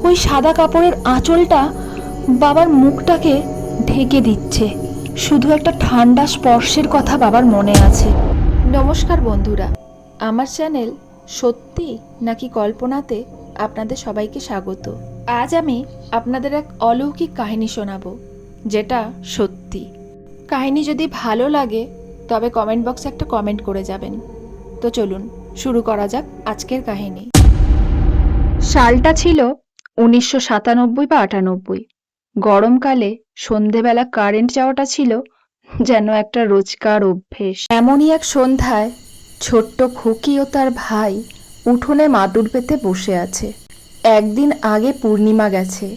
ওই সাদা কাপড়ের আঁচলটা বাবার মুখটাকে ঢেকে দিচ্ছে। শুধু একটা ঠান্ডা স্পর্শের কথা বাবার মনে আছে। নমস্কার বন্ধুরা, আমার চ্যানেল সত্যি নাকি কল্পনাতে আপনাদের সবাইকে স্বাগত। আজ আমি আপনাদের এক অলৌকিক কাহিনী শোনাবো, যেটা সত্যি। কাহিনী যদি ভালো লাগে তবে কমেন্ট বক্সে একটা কমেন্ট করে যাবেন। তো চলুন শুরু করা যাক আজকের কাহিনী। সালটা ছিল 1997 বা 98। গরমকালে সন্ধেবেলা কারেন্ট যাওয়াটা ছিল যেন একটা রোজকার অভ্যেস। এমনই এক সন্ধ্যায় ছোট্ট খুকি ও তার ভাই উঠোনে মাদুর পেতে বসে আছে। একদিন আগে পূর্ণিমা গেছে,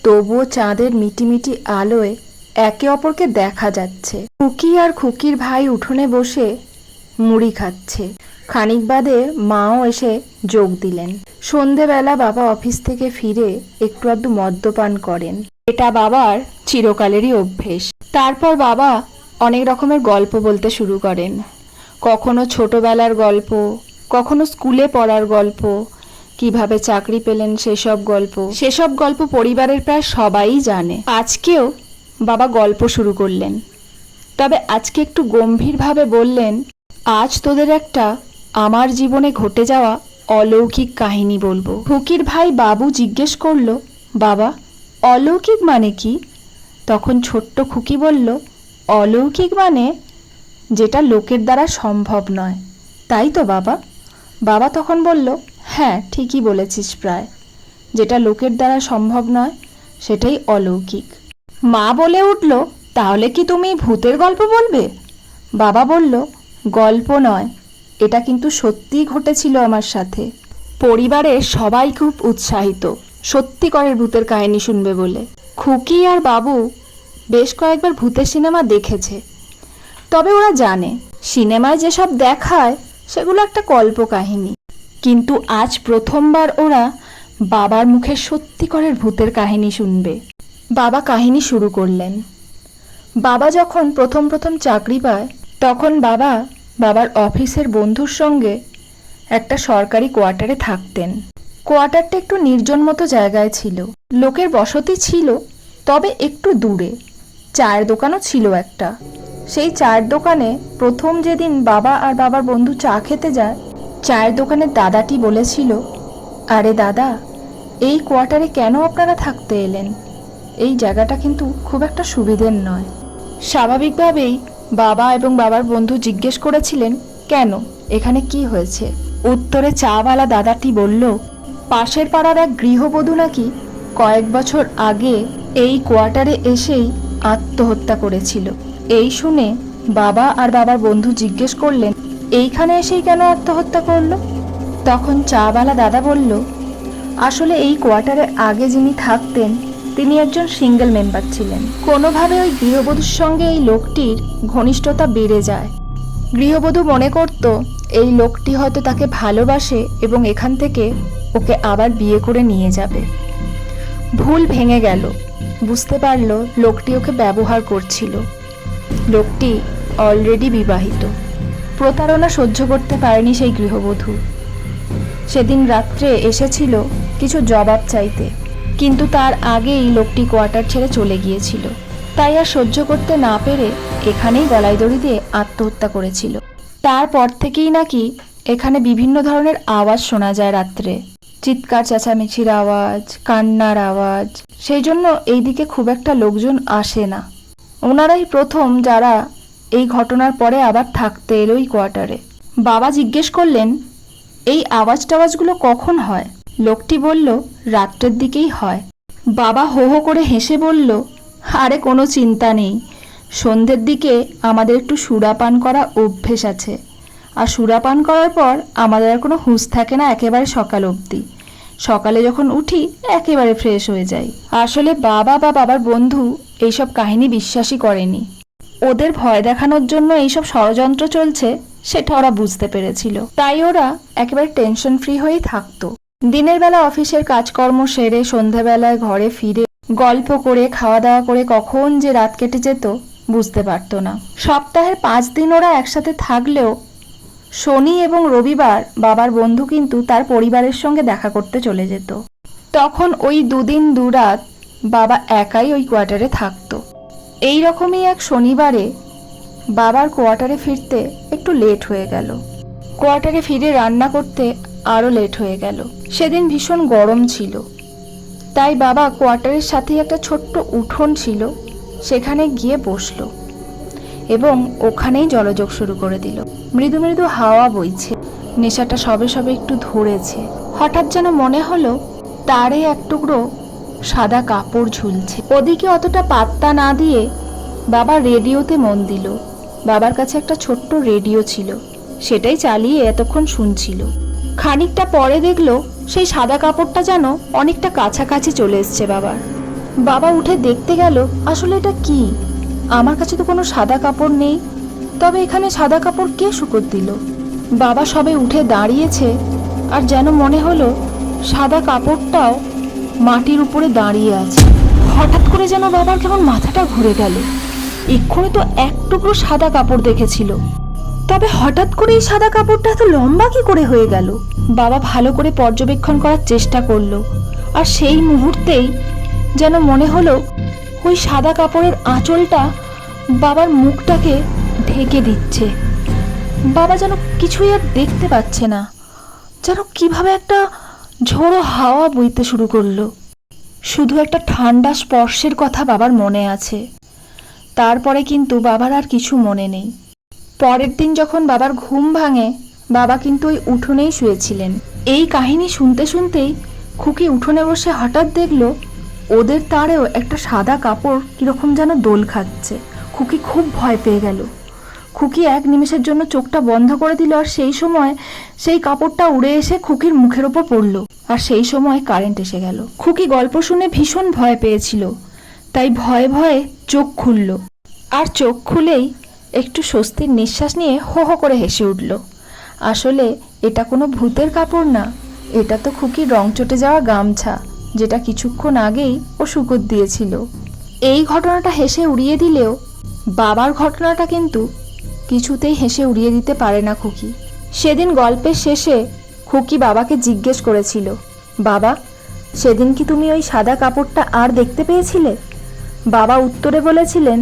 তবুও চাঁদের মিটিমিটি আলোয় একে অপরকে দেখা যাচ্ছে। খুকি আর খুকির ভাই উঠোনে বসে মুড়ি খাচ্ছে। খানিক বাদে মাও এসে যোগ দিলেন। সন্ধেবেলা বাবা অফিস থেকে ফিরে একটু আধটু মদ্যপান করেন। এটা বাবার চিরকালেরই অভ্যেস। তারপর বাবা অনেক রকমের গল্প বলতে শুরু করেন। কখনো ছোটবেলার গল্প, কখনো স্কুলে পড়ার গল্প, কিভাবে চাকরি পেলেন সেসব গল্প পরিবারের প্রায় সবাই জানে। আজকেও বাবা গল্প শুরু করলেন, তবে আজকে একটু গম্ভীরভাবে বললেন, আজ তোদের একটা আমার জীবনে ঘটে যাওয়া অলৌকিক কাহিনী বলবো। খুকির ভাই বাবু জিজ্ঞেস করলো, বাবা অলৌকিক মানে কি? তখন ছোট্ট খুকি বলল, অলৌকিক মানে যেটা লোকের দ্বারা সম্ভব নয়, তাই তো বাবা? বাবা তখন বলল, হ্যাঁ ঠিকই বলেছিস, প্রায় যেটা লোকের দ্বারা সম্ভব নয় সেটাই অলৌকিক। মা বলে উঠল, তাহলে কি তুমি ভূতের গল্প বলবে? বাবা বলল, গল্প নয়, এটা কিন্তু সত্যিই ঘটেছিল আমার সাথে। পরিবারের সবাই খুব উৎসাহিত সত্যিকারের ভূতের কাহিনী শুনবে বলে। খুকি আর বাবু বেশ কয়েকবার ভূতের সিনেমা দেখেছে, তবে ওরা জানে সিনেমায় যেসব দেখায় সেগুলো একটা কল্পকাহিনী। কিন্তু আজ প্রথমবার ওরা বাবার মুখে সত্যিকারের ভূতের কাহিনী শুনবে। বাবা কাহিনী শুরু করলেন। বাবা যখন প্রথম চাকরি পায় তখন বাবার অফিসের বন্ধুর সঙ্গে একটা সরকারি কোয়ার্টারে থাকতেন। কোয়ার্টারটা একটু নির্জন মতো জায়গায় ছিল। লোকের বসতি ছিল, তবে একটু দূরে। চায়ের দোকানও ছিল একটা। সেই চায়ের দোকানে প্রথম যেদিন বাবা আর বাবার বন্ধু চা খেতে যায়, চায়ের দোকানের দাদাটি বলেছিল, আরে দাদা, এই কোয়ার্টারে কেন আপনারা থাকতে এলেন? এই জায়গাটা কিন্তু খুব একটা সুবিধের নয়। স্বাভাবিকভাবেই বাবা এবং বাবার বন্ধু জিজ্ঞেস করেছিলেন, কেন, এখানে কি হয়েছে? উত্তরে চাওয়ালা দাদাটি বলল, পাশের পাড়ার এক গৃহবধূ নাকি কয়েক বছর আগে এই কোয়ার্টারে এসেই আত্মহত্যা করেছিল। এই শুনে বাবা আর বাবার বন্ধু জিজ্ঞেস করলেন, এইখানে এসেই কেন আত্মহত্যা করলো? তখন চাওয়ালা দাদা বলল, আসলে এই কোয়ার্টারে আগে যিনি থাকতেন তিনি একজন সিঙ্গেল মেম্বার ছিলেন। কোনোভাবে ওই গৃহবধূর সঙ্গে এই লোকটির ঘনিষ্ঠতা বেড়ে যায়। গৃহবধূ মনে করত এই লোকটি হয়তো তাকে ভালোবাসে এবং এখান থেকে ওকে আবার বিয়ে করে নিয়ে যাবে। ভুল ভেঙে গেল। বুঝতে পারল লোকটি ওকে ব্যবহার করছিল। লোকটি অলরেডি বিবাহিত। প্রতারণা সহ্য করতে পারেনি সেই গৃহবধূ। সেদিন রাত্রে এসেছিল কিছু জবাব চাইতে, কিন্তু তার আগেই লোকটি কোয়ার্টার ছেড়ে চলে গিয়েছিল। তাই আর সহ্য করতে না পেরে এখানেই গলায় দড়ি দিয়ে আত্মহত্যা করেছিল। তারপর থেকেই নাকি এখানে বিভিন্ন ধরনের আওয়াজ শোনা যায় রাত্রে। চিৎকার চেঁচামেচির আওয়াজ, কান্নার আওয়াজ। সেই জন্য এই দিকে খুব একটা লোকজন আসে না। ওনারাই প্রথম যারা এই ঘটনার পরে আবার থাকতে এলো এই কোয়ার্টারে। বাবা জিজ্ঞেস করলেন, এই আওয়াজ টাওয়াজগুলো কখন হয়? লোকটি বলল, রাত্রের দিকেই হয়। বাবা হো হো করে হেসে বলল, আরে কোনো চিন্তা নেই, সন্ধ্যের দিকে আমাদের একটু সুরাপান করা অভ্যেস আছে, আর সুরাপান করার পর আমাদের আর কোনো হুঁশ থাকে না একেবারে সকাল অবধি। সকালে যখন উঠি একেবারে ফ্রেশ হয়ে যাই। আসলে বাবা বা বাবার বন্ধু এইসব কাহিনী বিশ্বাসই করেনি। ওদের ভয় দেখানোর জন্য এইসব ষড়যন্ত্র চলছে সেটা ওরা বুঝতে পেরেছিল। তাই ওরা একেবারে টেনশন ফ্রি হয়েই থাকতো। দিনের বেলা অফিসের কাজকর্ম সেরে সন্ধ্যাবেলায় ঘরে ফিরে গল্প করে খাওয়া দাওয়া করে কখন যে রাত কেটে যেত বুঝতে পারতো না। সপ্তাহের 5 দিন ওরা একসাথে থাকলেও শনি এবং রবিবার বাবার বন্ধু কিন্তু তার পরিবারের সঙ্গে দেখা করতে চলে যেত। তখন ওই দুদিন দুরাত বাবা একাই ওই কোয়ার্টারে থাকতো। এই রকমই এক শনিবারে বাবার কোয়ার্টারে ফিরতে একটু লেট হয়ে গেল। কোয়ার্টারে ফিরে রান্না করতে আরও লেট হয়ে গেল। সেদিন ভীষণ গরম ছিল, তাই বাবা কোয়ার্টারের সাথেই একটা ছোট্ট উঠোন ছিল, সেখানে গিয়ে বসলো এবং ওখানেই জলযোগ শুরু করে দিল। মৃদু মৃদু হাওয়া বইছে, নেশাটা সবে সবে একটু ধরেছে। হঠাৎ যেন মনে হলো তারে এক টুকরো সাদা কাপড় ঝুলছে। ওদিকে অতটা পাত্তা না দিয়ে বাবা রেডিওতে মন দিল। বাবার কাছে একটা ছোট্ট রেডিও ছিল, সেটাই চালিয়ে এতক্ষণ শুনছিল। খানিকটা পরে দেখলো সেই সাদা কাপড়টা যেন অনেকটা কাছাকাছি চলে এসছে বাবার। বাবা উঠে দেখতে গেল আসলে এটা কি। আমার কাছে তো কোনো সাদা কাপড় নেই, তবে এখানে সাদা কাপড় কে শুকোত দিল? বাবা সবে উঠে দাঁড়িয়েছে আর যেন মনে হলো সাদা কাপড়টাও মাটির উপরে দাঁড়িয়ে আছে। হঠাৎ করে যেন বাবার কেমন মাথাটা ঘুরে গেল। এক্ষুনি তো এক টুকরো সাদা কাপড় দেখেছিল, তবে হঠাৎ করে এই সাদা কাপড়টা এত লম্বা কি করে হয়ে গেল? বাবা ভালো করে পর্যবেক্ষণ করার চেষ্টা করলো, আর সেই মুহূর্তেই যেন মনে হলো ওই সাদা কাপড়ের আঁচলটা বাবার মুখটাকে ঢেকে দিচ্ছে। বাবা যেন কিছুই আর দেখতে পাচ্ছে না, যেন কিভাবে একটা ঝোড়ো হাওয়া বইতে শুরু করলো। শুধু একটা ঠান্ডা স্পর্শের কথা বাবার মনে আছে, তারপরে কিন্তু বাবার আর কিছু মনে নেই। পরের দিন যখন বাবার ঘুম ভাঙে, বাবা কিন্তু ওই উঠোনেই শুয়েছিলেন। এই কাহিনী শুনতে শুনতেই খুকি উঠোনে বসে হঠাৎ দেখলো ওদের তারেও একটা সাদা কাপড় কিরকম যেন দোল খাচ্ছে। খুকি খুব ভয় পেয়ে গেল। খুকি এক নিমেষের জন্য চোখটা বন্ধ করে দিল, আর সেই সময় সেই কাপড়টা উড়ে এসে খুকির মুখের ওপর পড়লো, আর সেই সময় কারেন্ট এসে গেল। খুকি গল্প শুনে ভীষণ ভয় পেয়েছিল, তাই ভয়ে ভয়ে চোখ খুলল, আর চোখ খুলেই একটু স্বস্তির নিঃশ্বাস নিয়ে হো হো করে হেসে উঠল। আসলে এটা কোনো ভূতের কাপড় না, এটা তো খুকির রং চটে যাওয়া গামছা, যেটা কিছুক্ষণ আগেই ও শুকোত দিয়েছিল। এই ঘটনাটা হেসে উড়িয়ে দিলেও বাবার ঘটনাটা কিন্তু কিছুতেই হেসে উড়িয়ে দিতে পারে না খুকি। সেদিন গল্পের শেষে খুকি বাবাকে জিজ্ঞেস করেছিল, বাবা, সেদিন কি তুমি ওই সাদা কাপড়টা আর দেখতে পেয়েছিলে? বাবা উত্তরে বলেছিলেন,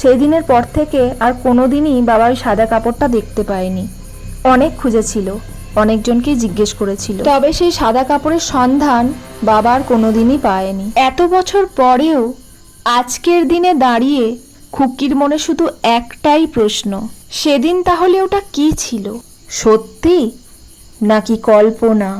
সেই দিনের পর থেকে আর কোনো দিনই বাবা ওই সাদা কাপড়টা দেখতে পায়নি। অনেক খুঁজেছিল, অনেকজনকেই জিজ্ঞেস করেছিল, তবে সেই সাদা কাপড়ের সন্ধান বাবার কোনোদিনই পায়নি। এত বছর পরেও আজকের দিনে দাঁড়িয়ে খুকির মনে শুধু একটাই প্রশ্ন, সেদিন তাহলে ওটা কি ছিল? সত্যি নাকি কল্পনা?